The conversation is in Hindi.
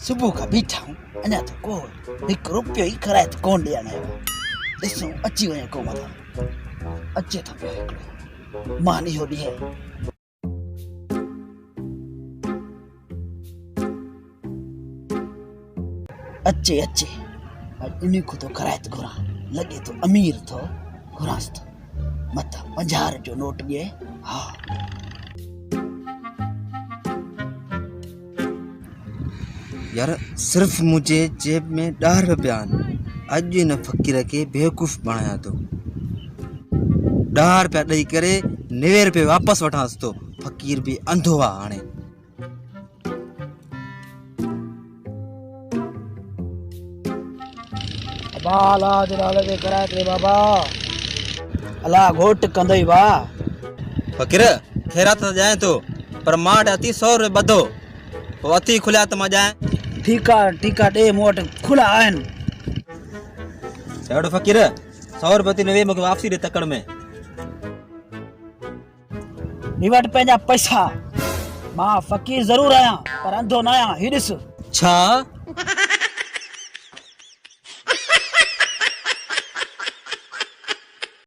सुबह का बीठा हूँ अञा तो को एक रुपयो ही करायत कोन ॾियण आयो ॾिसूं अची वञे को मथां अचे थो पियो हिकिड़ो मान इहो ॾींहुं अचे अचे इन को तो करायत घुरां लॻे तो अमीर थो घुरांसि थो मथां 50 जो नोट ॾिए हा यार सिर्फ मुझे जेब में 10 रुपया अज इन फकीर के बेवकूफ़ बनाया तो 10 रुपया ॾेई करे 90 रुपये वापस वठांसि तो फकीर भी अंधो आ हाणे बाला जलाल के करायत रे बाबा अला घोट कंदई वाह फकीर खैरात त जाए तो पर माट अती 100 रुपये बधो वो अती खुलिया त मां जाए ठीक है दे मोट खुला आहिनि चवड़ो फकीर 100 रुपये 90 मुझे वापसी दे तकड़ में निवट पंहिंजा पैसा मां फकीर जरूर आहियां पर अंधो न आहियां ही ॾिस छा